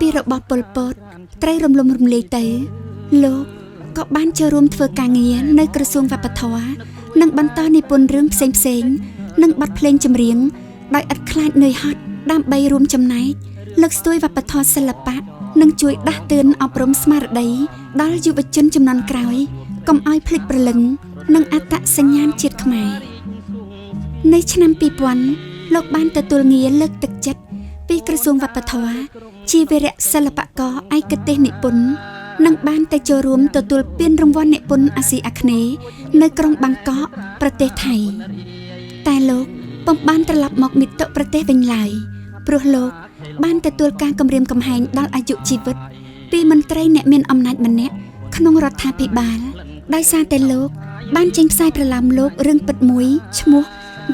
ពីរបបប៉ុលពតត្រូវរំលំរំលាយទៅលោកក៏បានចូលរួមធ្វើការងារនៅក្រសួងវប្បធម៌និងបន្តនិពន្ធរឿងផ្សេងៗនិងបទភ្លេងចម្រៀងដោយឥតខ្លាចនឿយហត់ដើម្បីរួមចំណែកលើកស្ទួយវប្បធម៌សិល្បៈនិងជួយដាស់តឿនអប់រំស្មារតីដល់យុវជនជំនាន់ក្រោយកុំឲ្យភ្លេចព្រលឹងនិងអត្តសញ្ញាណជាតិខ្មែរនៅឆ្នាំ2000លោកបានទទួលងារលើកទឹកចិត្តពីក្រសួងវប្បធម៌ជាវីរៈសិល្បករឯកទេសនិពន្ធនិងបានទៅចូលរួមទទួលពានរង្វាន់និពន្ធអាស៊ីអាគ្នេយ៍នៅក្រុងបាងកកប្រទេសថៃតែលោកពុំបានត្រឡប់មកមាតុប្រទេសវិញឡើយព្រោះលោកបានទទួលការគំរាមកំហែងដល់អាយុជីវិតពីមន្ត្រីអ្នកមានអំណាចម្នាក់ក្នុងរដ្ឋាភិបាលដោយសារតែលោកបានចេញផ្សាយប្រឡំលោករឿងពិតមួយឈ្មោះ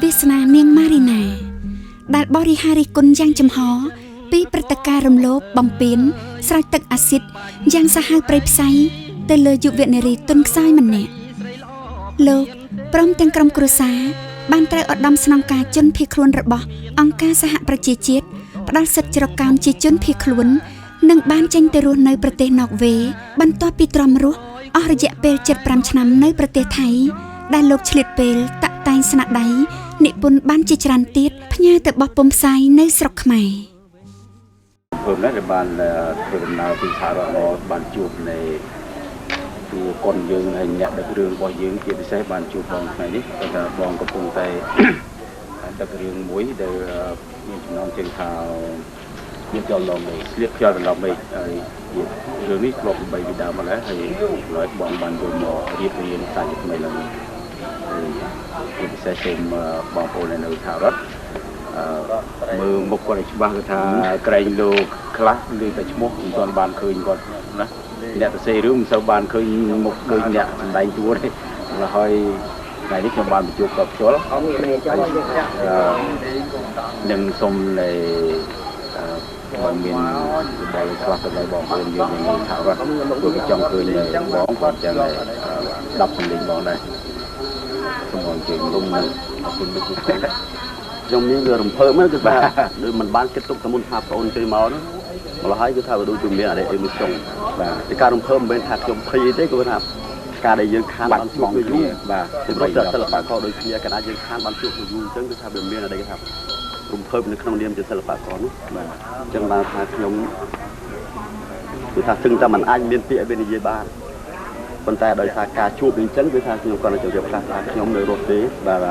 វាសនានាងម៉ារីណាដែលបរិហារិគុណយ៉ាងចំហពីព្រឹត្តិការណ៍រំលោភបំពានស្រោចទឹកអាស៊ីតយ៉ាងសាហាវព្រៃផ្សៃទៅលើយុវនារីទុនខ្សោយម្នាក់លោកព្រមទាំងក្រុមគ្រួសារបានត្រូវឧត្តមស្នងការជនភៀសខ្លួនរបស់អង្គការសហប្រជាជាតិផ្ដល់សិទ្ធិជ្រកកោនជាជនភៀសខ្លួននិងបានចេញទៅរស់នៅប្រទេសណ័រវេសបន្ទាប់ពីទ្រាំរស់អស់រយៈពេល75ឆ្នាំនៅប្រទេសថៃដែលលោកឆ្លៀតពេលតាក់តែងស្នាដៃនិពន្ធបានជាច្រើនទៀតផ្ញើទៅបោះពុម្ពផ្សាយនៅស្រុកខ្មែរผมได้บานធ្វើដំណើរពីសហរដ្ឋមកបានជួបនៃជួកូនយើងហើយអ្នកដឹករឿងរបស់យើងជាពិសេសបានជួបបងថ្ងៃនេះគាត់ថាបងកំពុងតែដឹករឿងមួយដែលមានចំណងជើងថាមានចលឡំនេះស្លៀកខ្យល់ឡំនេះហើយរឿងនេះធ្លាប់បីពីដើមមកហើយហើយបងបានយកមករៀបរៀងសាច់ថ្មីឡើងហើយជាពិសេសសូមបងប្អូននៅសហរដ្ឋមើលមុខគាត់ឲ្យច្បាស់គឺថាក្រែងលោកខ្លះឬតែឈ្មោះមិនទាន់បានឃើញគាត់ណាអ្នកទៅសេរឿងមិនសូវបានឃើញមុខដូចអ្នកសម្ដែងតួទេហើយថ្ងៃនេះខ្ញុំបានបញ្ជួបគាត់ផ្ទាល់នឹងសូមនៃបើមានដែលខ្លះទៅបងប្អូនយើងនៅសហរដ្ឋគាត់ចង់ឃើញបងគាត់ចឹង10សម្លេងបងដែរសូមអរគុណគុំអរគុណលោកខ្ញុំមានវារំភើបហ្នឹងគឺថាដូចមិនបានគិតទុកតែមុនថាបងអូនជិះមកហ្នឹងម្ល៉េះហើយគឺថាវាដូចជាមានអរិយអេមីសុងបាទតែការរំភើបមិនមែនថាខ្ញុំភ័យទេគឺថាការដែលយើងខានបានជួបយូរបាទព្រោះតែសិល្បករដូចគ្នាកាលណាយើងខានបានជួបយូរអញ្ចឹងគឺថាវាមានអរិយថារំភើបនៅក្នុងនាមជាសិល្បករនោះបាទអញ្ចឹងបានថាខ្ញុំគឺថាស្ទឹងតែមិនអាចមានពាក្យឲ្យនិយាយបានប៉ុន្តែដោយសារការជួបអញ្ចឹងគឺថាខ្ញុំគាត់នឹងជម្រាបថាខ្ញុំនៅរស់ទេបាទ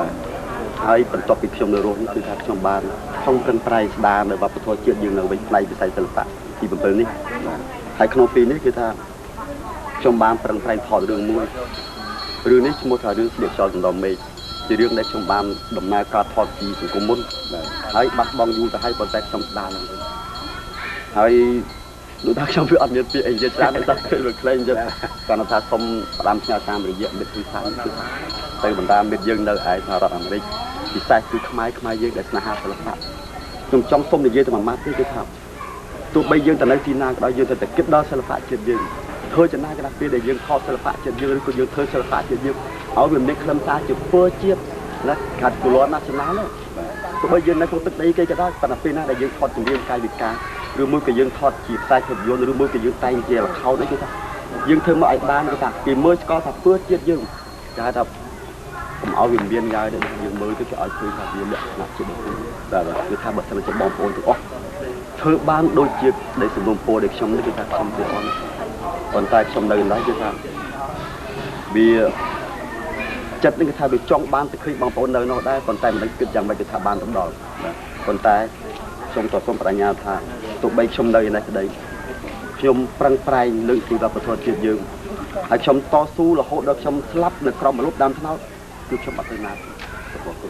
ហើយបន្ទាប់ពីខ្ញុំនៅរស់នេះគឺថាខ្ញុំបានខំប្រឹងប្រែងស្ដារនៅវប្បធម៌ជាតិយើងនៅវិញផ្នែកវិស័យសិល្បៈទី7នេះហើយក្នុងពេលនេះគឺថាខ្ញុំបានប្រឹងប្រែងថតរឿងមួយរឿងនេះឈ្មោះថារឿងស្លៀកខ្យល់ដណ្ដមេឃជារឿងដែលខ្ញុំបានដំណើរការថតពីសង្គមមុនហើយបាត់បង់យូរទៅហើយប៉ុន្តែខ្ញុំស្ដារឡើងវិញហើយដូចថាខ្ញុំវាអត់មានពាក្យអីនិយាយច្រើនតែឃើញវាខ្លីអញ្ចឹងគាត់ថាសុំផ្ដាំផ្ញើតាមរយៈមិត្តវិសាគឺទៅបណ្ដាមិត្តយើងនៅឯសហរដ្ឋអាមេរិកពិសេសគឺខ្មែរយើងដែលស្នេហាសិល្បៈខ្ញុំចង់សុំនិយាយតែមួយម៉ាត់ទេគឺថាទោះបីយើងទៅនៅទីណាក៏ដោយយើងទៅគិតដល់សិល្បៈជាតិយើងធ្វើចំណាយកណ្ដាលពេលដែលយើងថតសិល្បៈជាតិយើងឬក៏យើងធ្វើសិល្បៈជាតិយើងឲ្យវាមានខ្លឹមសារជាពើជាតិណាកាត់គូលណាស្នាណាទោះបីយើងនៅក្នុងទឹកដីគេក៏ដោយប៉ុន្តែពេលណាដែលយើងថតចម្រៀងកាយវិការឬមួយក៏យើងថតជាខ្សែភាពយន្តឬមួយក៏យើងតែងជាល្ខោនអីគឺថាយើងធ្វើមកឲ្យបានគឺថាគេមើលស្គាល់ថាពើជាតិយើងគេហៅថាកុំឲ្យវាមានយ៉ាយដែលយើងមើលទៅគេឲ្យឃើញថាវាលក្ខណៈជាបុគ្គលបាទគឺថាបើសិនជាបងប្អូនទាំងអស់ធ្វើបានដូចជាដែលសំណុំពរដែលខ្ញុំនេះគឺថាខ្ញុំទេអន់ប៉ុន្តែខ្ញុំនៅឡើយគឺថាវាចិត្តនេះគឺថាវាចង់បានទៅឃើញបងប្អូននៅនោះដែរប៉ុន្តែមិនដឹងគិតយ៉ាងម៉េចគឺថាបានទៅដល់ប៉ុន្តែខ្ញុំក៏សូមបដិញ្ញាថាទោះបីខ្ញុំនៅឯនេះក្តីខ្ញុំប្រឹងប្រែងលើកពីវប្បធម៌ជាតិយើងហើយខ្ញុំតស៊ូរហូតដល់ខ្ញុំស្លាប់នៅក្រោមម្លប់ដើមថ្នោតគឺខ្ញុំអត់ទៅណា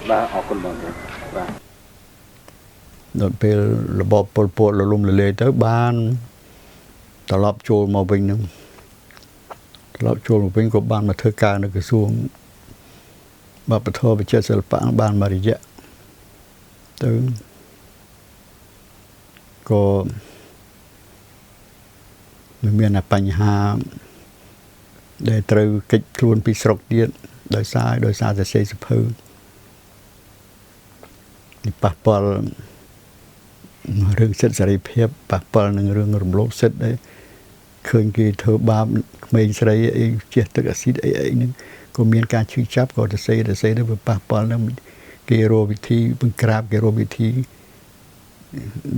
បាទអរគុណបងប្អូនបាទដល់ពេលរបបប៉ុលពតលំលលេទៅបានត្រឡប់ចូលមកវិញនឹងត្រឡប់ចូលមកវិញក៏បានមកធ្វើការនៅក្រសួងវប្បធម៌វិចិត្រសិល្បៈបានមួយរយៈទៅក៏មានបញ្ហាដែលត្រូវកិច្ចខ្លួនពីស្រុកទៀតដោយសារតែសេសភៅនេះប៉ះពាល់ រឿងសិទ្ធិសេរីភាពប៉ះពាល់នឹងរឿងរំលោភសិទ្ធិដែរឃើញគេធ្វើបាបក្មេងស្រីអីជះទឹកអាស៊ីតអីហ្នឹងក៏មានការឈឺចាប់ក៏ទៅសេទៅវាប៉ះពាល់នឹងគេរកវិធីបង្ក្រាបគេរកវិធី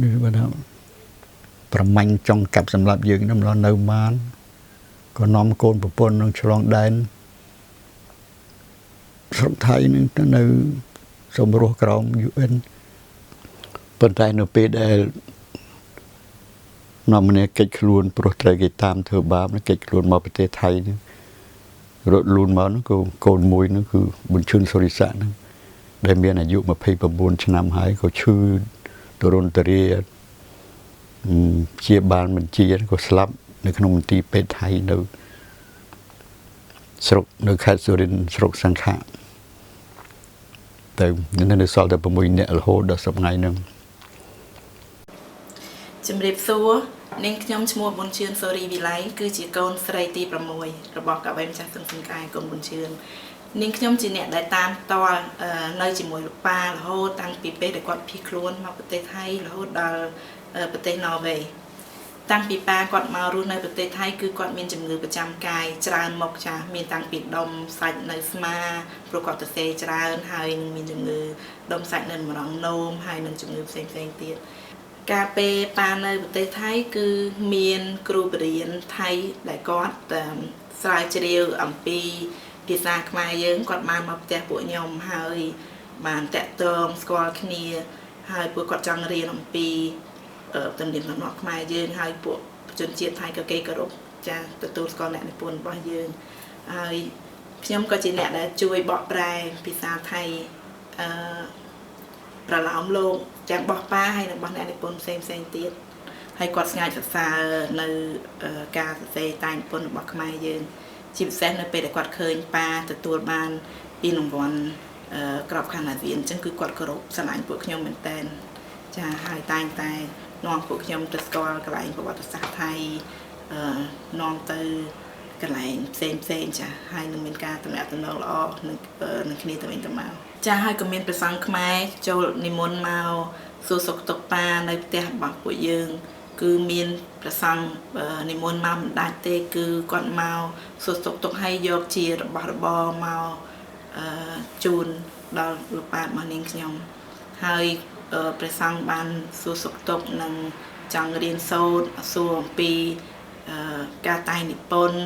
នេះបើថាប្រមាញ់ចង់កាប់សម្លាប់យើងនឹងម្ល៉េះនៅបានក៏នាំកូនប្រពន្ធនឹងឆ្លងដែនស្រុកថៃនឹងទៅនៅសំរស់ក្រោម UN ប៉ុន្តែនៅពេលដែលនាំម្នាក់កិច្ចខ្លួនព្រោះត្រូវគេតាមធ្វើបាបកិច្ចខ្លួនមកប្រទេសថៃនេះរត់លូនមកនោះក៏កូនមួយនោះគឺប៊ុនឈុនសូរិស័កហ្នឹងដែលមានអាយុ29ឆ្នាំហើយក៏ឈឺទរណទរាជាបាលបញ្ជាក៏ស្លាប់នៅក្នុងមន្ទីរពេទ្យថៃនៅស្រុកនៅខេត្តសុរិន្ទស្រុកសង្ខៈតែនៅសល់តែ6នាក់រហូតដល់សប្តាហ៍ហ្នឹងជំរាបសួរនាងខ្ញុំឈ្មោះប៊ុនឈឿនសូរីវិល័យគឺជាកូនស្រីទី6របស់កៅអីម្ចាស់សឹងសង្កែកូនប៊ុនឈឿននាងខ្ញុំជាអ្នកដែលតាមតល់នៅជាមួយលោកប៉ារហូតតាំងពីពេលដែលគាត់ភៀសខ្លួនមកប្រទេសថៃរហូតដល់ប្រទេសណ័រវេតាំងពីប៉ាគាត់មករស់នៅប្រទេសថៃគឺគាត់មានជំងឺប្រចាំកាយច្រើនមុខចាស់មានតាំងពីដុំសាច់នៅស្មាព្រោះគាត់ទៅសេច្រើនហើយមានជំងឺដុំសាច់នៅម្រងនោមហើយនឹងជំងឺផ្សេងទៀតកាលពេលប៉ានៅប្រទេសថៃគឺមានគ្រូបរិញ្ញាថៃដែលគាត់ស្រាវជ្រាវអំពីភាសាខ្មែរយើងគាត់បានមកផ្ទះពួកខ្ញុំហើយបានតាក់ទងស្គាល់គ្នាហើយពួកគាត់ចង់រៀនអំពីទំនៀមទម្លាប់ខ្មែរយើងហើយពួកជនជាតិថៃក៏គេគោរពចាទទួលស្គាល់អ្នកនិពន្ធរបស់យើងហើយខ្ញុំក៏ជាអ្នកដែលជួយបកប្រែភាសាថៃប្រឡោមលោកទាំងរបស់ប៉ាហើយនិងរបស់អ្នកនិពន្ធផ្សេងទៀតហើយគាត់ស្ងាយសរសើរនៅការសរសេរតែនិពន្ធរបស់ខ្មែរយើងជាពិសេសនៅពេលដែលគាត់ឃើញប៉ាទទួលបានពីរង្វាន់ក្របខ័ណ្ឌអាស៊ានអញ្ចឹងគឺគាត់គោរពស្រឡាញ់ពួកខ្ញុំមែនតើចាហើយតែងតែនាំពួកខ្ញុំទៅស្គាល់កន្លែងប្រវត្តិសាស្ត្រថៃនាំទៅកន្លែងផ្សេងចាហើយនឹងមានការទំនាក់ទំនងល្អនឹងគ្នាទៅវិញទៅមកចាហើយក៏មានព្រះសង្ឃខ្មែរចូលនិមន្តមកសួរសុខទុក្ខប៉ានៅផ្ទះរបស់ពួកយើងគឺមានព្រះសង្ឃនិមន្តមកមិនដាច់ទេគឺគាត់មកសួរសុខទុក្ខឲ្យយកជារបស់របរមកជូនដល់លោកប៉ារបស់នាងខ្ញុំហើយព្រះសង្ឃបានសួរសុខទុក្ខនិងចង់រៀនសូត្រសួរអំពីការតែងនិពន្ធ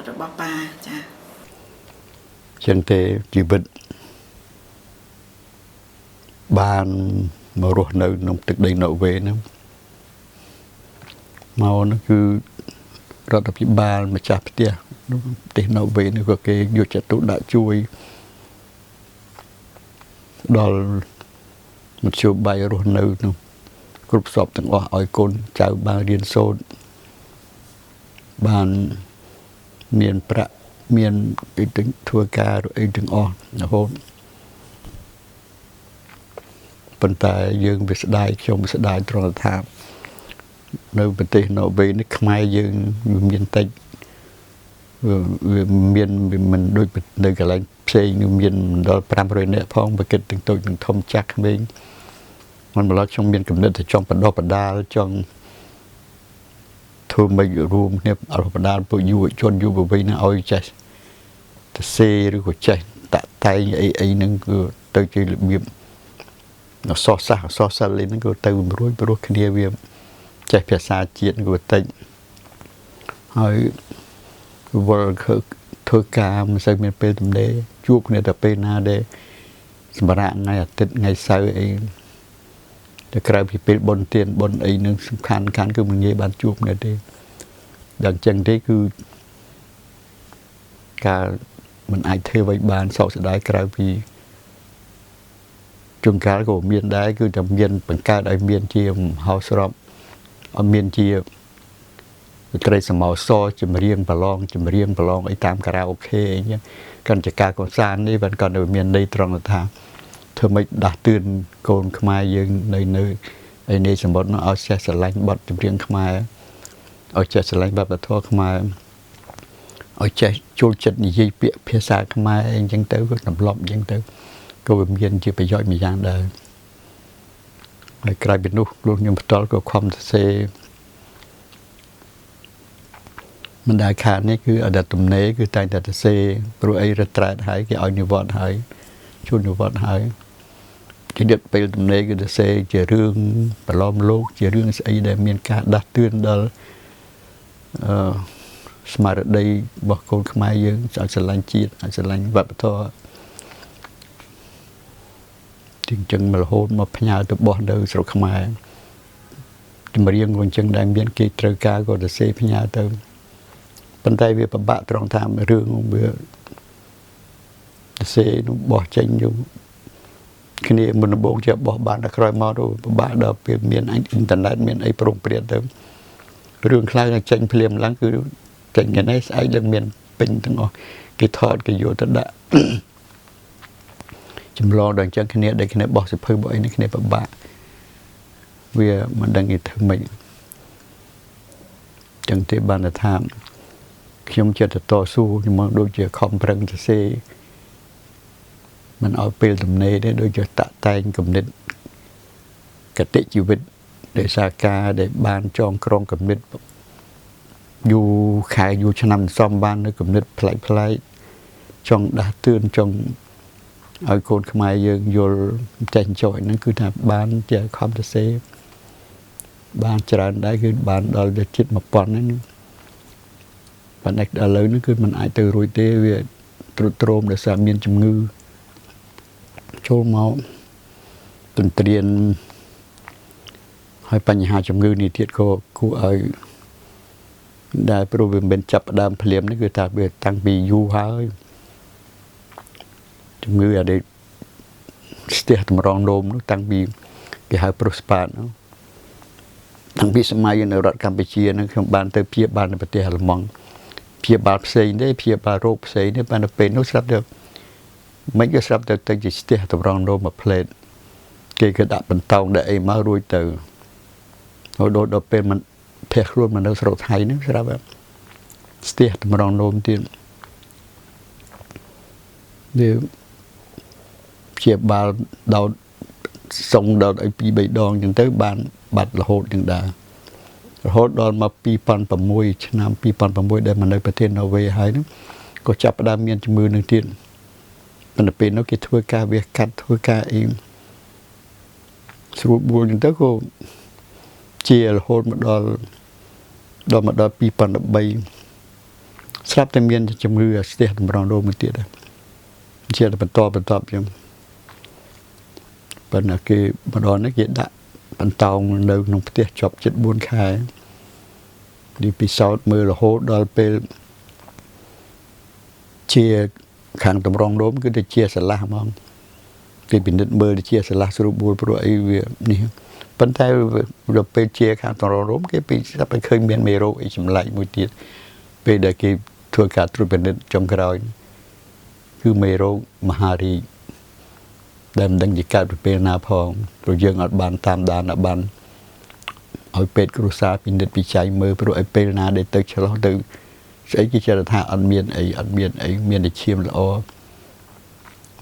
របស់ប៉ាចាចឹងទេជីវិតបានមករស់នៅក្នុងទឹកដីណ័រវេហ្នឹងមកនោះគឺរដ្ឋាភិបាលម្ចាស់ផ្ទះប្រទេសណ័រវេនេះក៏គេយកចិត្តទុកដាក់ជួយដល់មធ្យោបាយរស់នៅនោះគ្រប់សពទាំងអស់ឲ្យកូនចៅបានរៀនសូត្របានមានប្រាក់មានអីទាំងធ្វើការអីទាំងអស់រហូតប៉ុន្តែយើងវាស្ដាយខ្ញុំស្ដាយត្រង់ថានៅប្រទេសណ័រវេនេះខ្មែរយើងមានតិចវាមានមិនដូចនៅកន្លែងផ្សេងមានដល់500នាក់ផងបើគិតទាំងតូចទាំងធំចាស់ក្មេងមិនម្ល៉េះខ្ញុំមានកំណត់តែចង់បដោះបដាលចង់ធ្វើមិនរួមគ្នាអរបដាលពួកយុវជនយុវវ័យនឹងឲ្យចេះទៅសេឬក៏ចេះតាក់តែងអីហ្នឹងគឺទៅជារបៀបអសរសាស្ត្រអសរសិល្ប៍ហ្នឹងក៏ទៅរួចព្រោះគ្នាវាចេះភាសាជាតិក៏តិចហើយវល់ធ្វើការមិនសូវមានពេលទំនេរជួបគ្នាតែពេលណាដែលសម្រាប់ថ្ងៃអាទិត្យថ្ងៃសៅរ៍អីតែក្រៅពីពេលបុណ្យទានបុណ្យអីនឹងសំខាន់គឺមិនងាយបានជួបគ្នាទេដល់អញ្ចឹងទេគឺការមិនអាចធ្វើអ្វីបានសោកស្ដាយក្រៅពីជួនកាលក៏មានដែរគឺតែមានបង្កើតឲ្យមានជាមហោស្រពឲ្យមានជាត្រីសមោសចម្រៀងប្រឡងអីតាមការ៉ាអូខេអីចឹងកាន់ចការកសាននេះvẫn cònនៅមានន័យត្រង់ថាធ្វើម៉េចដាស់តឿនកូនខ្មែរយើងនៅឯនេះសម្បត្តិនោះឲ្យចេះស្រឡាញ់បទចម្រៀងខ្មែរឲ្យចេះស្រឡាញ់វប្បធម៌ខ្មែរឲ្យចេះចូលចិត្តនិយាយពាក្យភាសាខ្មែរអីចឹងទៅក៏ទម្លាប់អញ្ចឹងទៅក៏វាមានជាប្រយោជន៍មួយយ៉ាងដែរ ហើយក្រៅពីនោះលោកខ្ញុំផ្ទាល់ក៏ខំសរសេរមិនដែលខាតនេះគឺអតីតទំនេរគឺតែងតែសរសេរព្រោះអីរត្រែតហើយគេឲ្យនិវត្តន៍ហើយជួននិវត្តន៍ហើយគេដឹកពេលទំនេរគឺសរសេរជារឿងប្រឡំលោកជារឿងស្អីដែលមានការដាស់តឿនដល់ស្មារតីរបស់កូនខ្មែរយើងឲ្យស្រឡាញ់ជាតិឲ្យស្រឡាញ់វប្បធម៌ទីចឹងមករហូតមកផ្ញើទៅបោះនៅស្រុកខ្មែរចម្រៀងក៏អញ្ចឹងដែរមានគេត្រូវការក៏សរសេរផ្ញើទៅប៉ុន្តែវាពិបាកត្រង់ថារឿងវាសរសេរនោះបោះចេញយកគ្នាមុនដំបូងជាបោះបានដល់ក្រោយមកទៅពិបាកដល់ពេលមានអ៊ីនធឺណិតមានអីប្រងព្រាតទៅរឿងខ្លះចេញភ្លាមឡើងគឺចេញថ្ងៃស្អែកឡើងមានពេញទាំងអស់គេថតគេយកទៅដាក់ចម្លងដល់អញ្ចឹងគ្នាដែលគ្នាបោះសិភៅបោះអីនេះគ្នាពិបាកវាមិនដឹងគេធ្វើម៉េចចឹងទេបានថាខ្ញុំចិត្តតស៊ូខ្ញុំមកដូចជាខំប្រឹងសរសេរមិនឲ្យពេលទំនេរទេដូចជាតាក់តែងគំនិតកតិជីវិតដែលសាការដែលបានចងក្រងគំនិតយូរខែយូរឆ្នាំសំបាននៅគំនិតប្លែកចង់ដាស់តឿនចង់ឲ្យកូនខ្មែរយើងយល់ចេះចោចហ្នឹងគឺថាបានជាខំសរសេរបានច្រើនដែរគឺបានដល់ជិត 1000 ហ្នឹងប៉ុន្តែឥឡូវនេះគឺมันអាចទៅរួចទេវាទ្រុឌទ្រោមដោយសារមានជំងឺចូលមកទន្ទ្រានហើយបញ្ហាជំងឺនេះទៀតក៏គួរឲ្យដែលព្រោះវាមិនចាប់ដើមភ្លាមនេះគឺថាវាតាំងពីយូរហើយជំងឺអានេះស្ទះតម្រងនោមនោះតាំងពីគេហៅប្រូស្ប៉ាតនោះតាំងពីសម័យនៅរដ្ឋកម្ពុជានឹងខ្ញុំបានទៅព្យាបាលនៅប្រទេសអាល្លឺម៉ង់ព្យាបាលផ្សេងទេព្យាបាលរោគផ្សេងទេបានទៅពេលនោះស្រាប់ទៅមិនក៏ស្រាប់ទៅជាស្ទះតម្រងនោមមួយផ្លេតគេក៏ដាក់បន្តោងដាក់អីមករួចទៅហើយដល់ពេលมันភះខ្លួនមកនៅស្រុកថៃហ្នឹងស្រាប់ស្ទះតម្រងនោមទៀតវាព្យាបាលដល់សុងដល់ឲ្យ 2-3 ដងអញ្ចឹងទៅបានបាត់រហូតនឹងដែររហូតដល់មក2006ឆ្នាំ2006ដែលមកនៅប្រទេសណូវេហើយហ្នឹងក៏ចាប់ផ្ដើមមានជំងឺនឹងទៀតប៉ុន្តែពេលនោះគេធ្វើការវះកាត់ធ្វើការអីស្រួលបួលអញ្ចឹងទៅក៏ជារហូតមកដល់2013ស្រាប់តែមានជំងឺស្ទះតម្រងនោមមួយទៀតដែរជាបន្តអញ្ចឹងប៉ុន្តែគេម្ដងនេះគេដាក់បន្តោងនៅក្នុងផ្ទះជាប់ជិត4ខែនេះពិសោធន៍មើលរហូតដល់ពេលជាខាងតម្រងនោមគឺទៅជាស្រឡះហ្មងគេពិនិត្យមើលទៅជាស្រឡះស្រួលបួលព្រោះអីវានេះប៉ុន្តែដល់ពេលជាខាងតម្រងនោមគេពីស្រាប់តែឃើញមានមេរោគអីចម្លែកមួយទៀតពេលដែលគេធ្វើការត្រួតពិនិត្យចុងក្រោយគឺមេរោគមហារីកដែលមិនដឹងជាកើតពីពេលណាផងព្រោះយើងអត់បានតាមដានអត់បានឲ្យពេទ្យគ្រួសារពិនិត្យវិจัยមើលព្រោះឲ្យពេលណាដែលទៅឆ្លោះទៅស្អីគេចេះថាអត់មានអីមានតែឈាមល្អ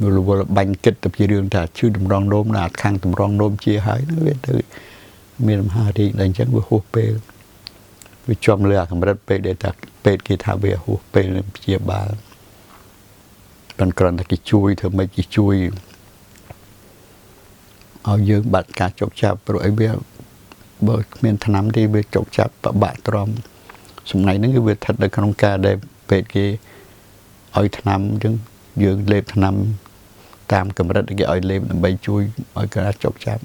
មើលវល់បាញ់គិតទៅពីរឿងថាឈឺតម្រងនោមណាខាងតម្រងនោមជាហើយវាទៅមានមហារីកតែអញ្ចឹងវាហួសពេលវាជាប់លើអាកម្រិតពេកដែលថាពេទ្យគេថាវាហួសពេលព្យាបាលប៉ុន្តែគ្រាន់តែគេជួយធ្វើម៉េចគេជួយឲ្យយើងបាត់ការចុកចាប់ព្រោះអីវាបើគ្មានថ្នាំទេវាចុកចាប់ពិបាកទ្រាំសម្ងាយហ្នឹងគឺវាស្ថិតនៅក្នុងការដែលពេទ្យគេឲ្យថ្នាំអញ្ចឹងយើងលេបថ្នាំតាមកម្រិតគេឲ្យលេបដើម្បីជួយឲ្យការចុកចាប់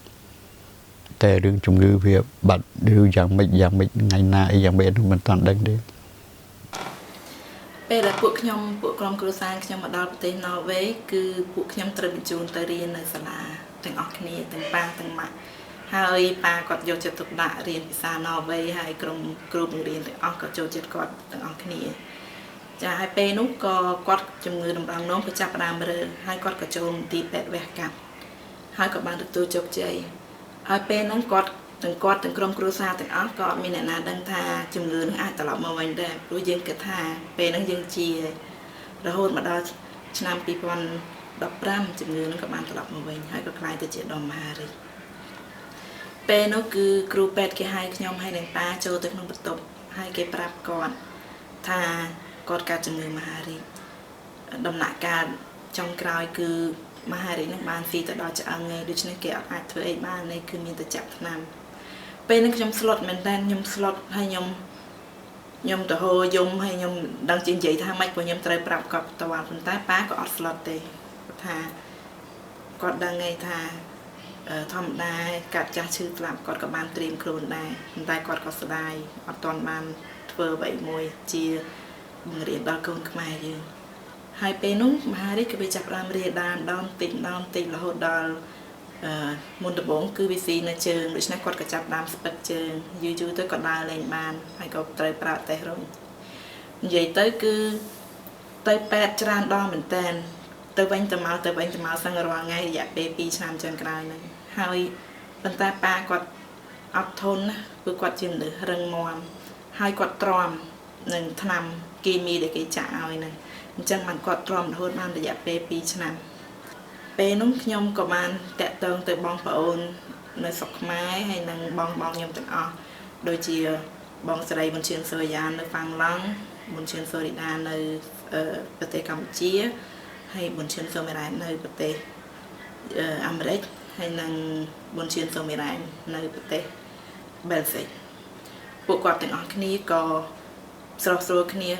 តែរឿងជំងឺវាបាត់ឬយ៉ាងម៉េចថ្ងៃណាអីយ៉ាងម៉េចនោះមិនតាន់ដឹងទេពេលដែលពួកក្រុមគ្រួសារខ្ញុំមកដល់ប្រទេសណ័រវេគឺពួកខ្ញុំត្រូវបញ្ជូនទៅរៀននៅសាលាទាំងអស់គ្នាទាំងប៉ាទាំងម៉ាក់ហើយប៉ាគាត់យកចិត្តទុកដាក់រៀនភាសាណ័រវេហើយក្រុមគ្រូបង្រៀនទាំងអស់ក៏ចូលចិត្តគាត់ទាំងអស់គ្នាចាហើយពេលនោះក៏គាត់ជំងឺតម្រងនោមក៏ចាប់ផ្ដើមរើហើយគាត់ក៏ចូលមន្ទីរពេទ្យវះកាត់ហើយក៏បានទទួលជោគជ័យហើយពេលហ្នឹងគាត់ទាំងក្រុមគ្រួសារទាំងអស់ក៏អត់មានអ្នកណាដឹងថាជំងឺនឹងអាចត្រឡប់មកវិញដែរព្រោះយើងគិតថាពេលហ្នឹងយើងជារហូតមកដល់ឆ្នាំ2015ជំងឺនឹងក៏បានត្រឡប់មកវិញហើយក៏ក្លាយទៅជាដុំមហារីក ពេលនោះគឺគ្រូពេទ្យគេហៅខ្ញុំឲ្យនឹងប៉ាចូលទៅក្នុងបន្ទប់ហើយគេប្រាប់គាត់ថាគាត់កើតជំងឺមហារីកដំណាក់កាលចុងក្រោយគឺមហារីកនឹងបានស៊ីទៅដល់ឆ្អឹងឯងដូច្នេះគេអត់អាចធ្វើអីបាននេះគឺមានតែចាក់ថ្នាំពេលនេះខ្ញុំស្លុតមែនតើខ្ញុំស្លុតហើយខ្ញុំទៅហូរយំហើយខ្ញុំដឹងជានិយាយថាម៉េចព្រោះខ្ញុំត្រូវប្រាប់គាត់តើប៉ុន្តែប៉ាក៏អត់ស្លុតទេគាត់ថាគាត់ដឹងឯងថាធម្មតាកាត់ចាស់ឈឺស្លាប់គាត់ក៏បានត្រៀមខ្លួនដែរប៉ុន្តែគាត់ក៏ស្ដាយអត់ទាន់បានធ្វើអ្វីមួយជាបង្រៀនដល់កូនខ្មែរយើងហើយពេលនោះមហារីកគឺវាចាប់ផ្ដើមរាលដាលដល់តិចរហូតដល់មុនដំបូងគឺវាស៊ីនៅជើងដូច្នេះគាត់ក៏ចាប់ដើមស្ពឹកជើងយូរទៅក៏ដើរលេងបានហើយក៏ត្រូវប្រើតេស្តរុញនិយាយទៅគឺទៅពេទ្យច្រើនដងមែនតើទៅវិញទៅមកសឹងរាល់ថ្ងៃរយៈពេល2ឆ្នាំចុងក្រោយហ្នឹងហើយប៉ុន្តែប៉ាគាត់អត់ធន់ណាព្រោះគាត់ជាមនុស្សរឹងមាំហើយគាត់ទ្រាំនឹងថ្នាំគីមីដែលគេចាក់ឲ្យហ្នឹងអញ្ចឹងបានគាត់ទ្រាំរហូតបានរយៈពេល2ឆ្នាំពេលនោះខ្ញុំក៏បានតាក់ទងទៅបងប្អូននៅស្រុកខ្មែរហើយនឹងបងខ្ញុំទាំងអស់ដូចជាបងស្រីមុនឈឿនសូយ៉ាននៅហ្វាំងឡង់មុនឈឿនសូរីដានៅប្រទេសកម្ពុជាហើយមុនឈឿនសូមីរ៉ែននៅប្រទេសអាមេរិកហើយនឹងមុនឈឿនសូមីរ៉ែននៅប្រទេសបែលហ្សិកពួកគាត់ទាំងអស់គ្នាក៏ស្រស់ស្រួលគ្នា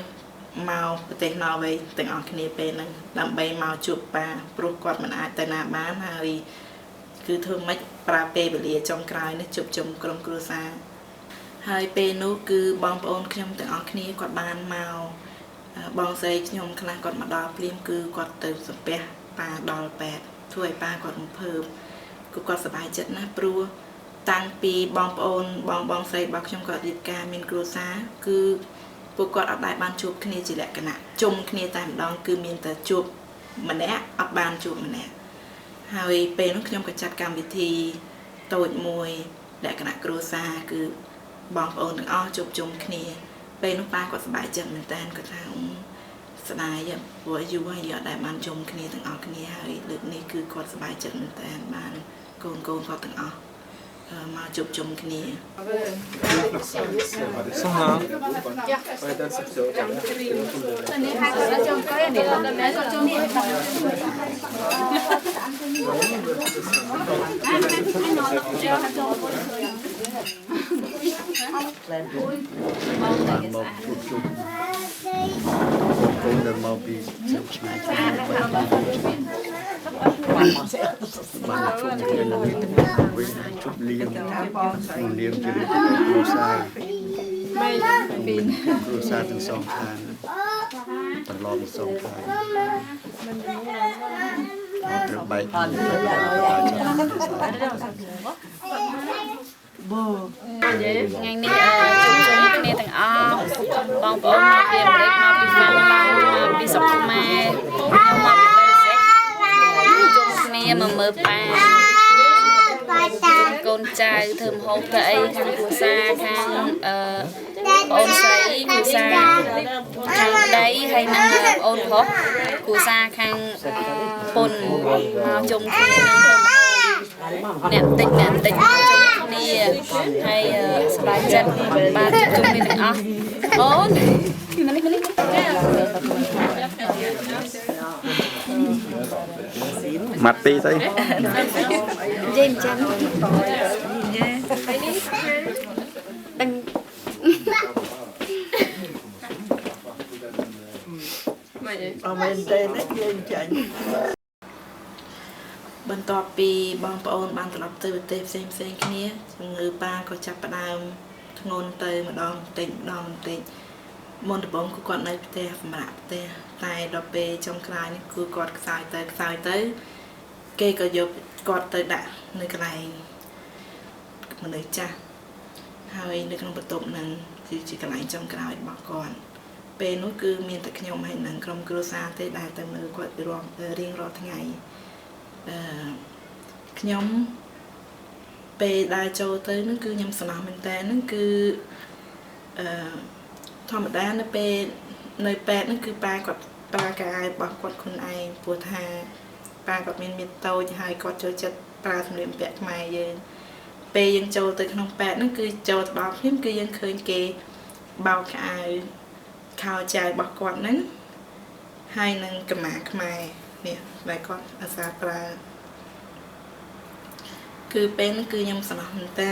មកប្រទេសណ័រវេសទាំងអស់គ្នាពេលហ្នឹងដើម្បីមកជួបប៉ាព្រោះគាត់មិនអាចទៅណាបានហើយគឺធ្វើម៉េចប្រើពេលវេលាចុងក្រោយនេះជួបជុំក្រុមគ្រួសារហើយពេលនោះគឺបងប្អូនខ្ញុំទាំងអស់គ្នាគាត់បានមកបងស្រីខ្ញុំខ្លះគាត់មកដល់ភ្លាមគឺគាត់ទៅសំពះប៉ាដល់ពេទ្យធ្វើឲ្យប៉ាគាត់រំភើបគឺគាត់សប្បាយចិត្តណាស់ព្រោះតាំងពីបងប្អូនបងស្រីរបស់ខ្ញុំគាត់រៀបការមានគ្រួសារគឺពួកគាត់អត់ដែលបានជួបគ្នាជាលក្ខណៈជុំគ្នាតែម្ដងគឺមានតែជួបម្នាក់អត់បានជួបម្នាក់ហើយពេលនោះខ្ញុំក៏ចាត់កម្មវិធីតូចមួយលក្ខណៈគ្រួសារគឺបងប្អូនទាំងអស់ជួបជុំគ្នាពេលនោះប៉ាគាត់សប្បាយចិត្តមែនតើគាត់ថាស្ដាយព្រោះយូរហើយអត់ដែលបានជុំគ្នាទាំងអស់គ្នាហើយលើកនេះគឺគាត់សប្បាយចិត្តមែនតើបានកូនគាត់ទាំងអស់មកជួបជុំគ្នា con đừng mau bị sập này bạn chụp liềm cho cua sa từng song thang từng lo từng song thang được bảy ngày nay chungគ្នាទាំងអស់បងប្អូនមកពីអាមេរិកមកពីហ្វាំងឡង់មកពីស្រុកខ្មែរខ្ញុំមកពីបែលហ្សិកជុំគ្នាមកមើលប៉ាកូនចៅធ្វើម្ហូបទៅអីខាងគ្រួសារខាងបងស្រីគ្រួសារខាងប្តីហើយនឹងបងអូនប្រុសគ្រួសារខាងពុនមកជុំគ្នានឹងធ្វើអ្នកតិចមកជុំគ្នាហើយស្បាយចិត្តបាទជុំគ្នាទាំងអស់អូនម៉ាត់ទីទៅ ចេញចាំដឹងអមែនទេណាយើងចាញ់បន្ទាប់ពីបងប្អូនបានត្រឡប់ទៅប្រទេសផ្សេងគ្នាជំងឺប៉ាក៏ចាប់ផ្ដើមធ្ងន់ទៅម្ដងបន្តិចមុនដំបូងគឺគាត់នៅផ្ទះសម្រាប់ផ្ទះតែដល់ពេលចុងក្រោយនេះគឺគាត់ខ្សោយទៅគេក៏យកគាត់ទៅដាក់នៅកន្លែងមនុស្សចាស់ហើយនៅក្នុងបន្ទប់ហ្នឹងគឺជាកន្លែងចុងក្រោយរបស់គាត់ពេលនោះគឺមានតែខ្ញុំហើយនឹងក្រុមគ្រួសារទេដែលទៅមើលគាត់រៀងរាល់ថ្ងៃខ្ញុំពេលដែលចូលទៅហ្នឹងគឺខ្ញុំសំណោះមែនតើហ្នឹងគឺធម្មតានៅពេលនៅពេទ្យហ្នឹងគឺប៉ាគាត់ប្រើកាយរបស់គាត់ខ្លួនឯងព្រោះថាប៉ាគាត់មានតូចហើយគាត់ចូលចិត្តប្រើសម្លៀកបំពាក់ខ្មែរយើង ពេលយើងចូលទៅក្នុងប៉ែតហ្នឹងគឺចូលទៅដល់ខ្ញុំគឺយើងឃើញគេបោកខោខោចៅរបស់គាត់ហ្នឹងហើយនឹងកម្មាខ្មែរនេះដែលគាត់អាសាប្រើគឺពេលហ្នឹងគឺខ្ញុំសំណោះមែនតើ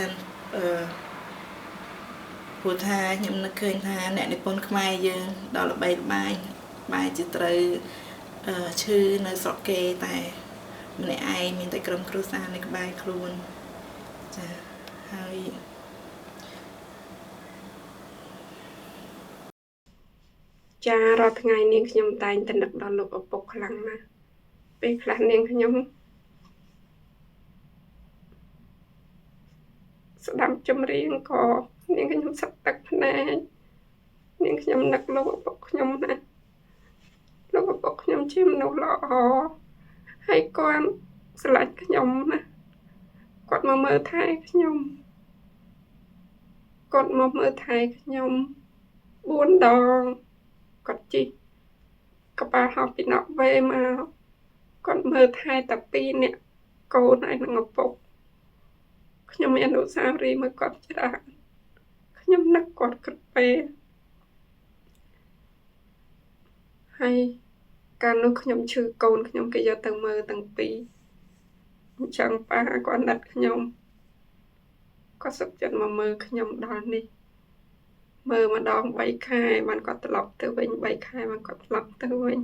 ព្រោះថាខ្ញុំនឹកឃើញថាអ្នកនិពន្ធខ្មែរយើងដល់ល្បីល្បាញបែរជាត្រូវឈឺនៅស្រុកគេតែម្នាក់ឯងមានតែក្រុមគ្រួសារនៅក្បែរខ្លួនចាហើយចារាល់ថ្ងៃនាងខ្ញុំតែងតែនឹកដល់លោកឪពុកខ្លាំងណាស់ពេលខ្លះនាងខ្ញុំស្ដាប់ចម្រៀងក៏នាងខ្ញុំសឹកទឹកភ្នែកនាងខ្ញុំនឹកលោកឪពុកខ្ញុំណាស់លោកឪពុកខ្ញុំជាមនុស្សល្អហើយគាត់ស្រឡាញ់ខ្ញុំណាគាត់មកមើលថែខ្ញុំគាត់មកមើលថែខ្ញុំ4 ដងគាត់ជីកប៉ាល់ហោះពីណក់វេមកគាត់មើលថែតែ2នាក់កូនហើយនឹងឪពុកខ្ញុំមានអនុស្សាវរីយ៍មកគាត់ច្រើនខ្ញុំនឹកគាត់គ្រប់ពេលហើយកាលនោះខ្ញុំឈឺកូនខ្ញុំគេយកទៅមើលទាំងពីរអញ្ចឹងប៉ាគាត់ណាត់ខ្ញុំគាត់សុខចិត្តមកមើលខ្ញុំដល់នេះមើលម្ដង3 ខែបានគាត់ត្រឡប់ទៅវិញ3 ខែបានគាត់ត្រឡប់ទៅវិញ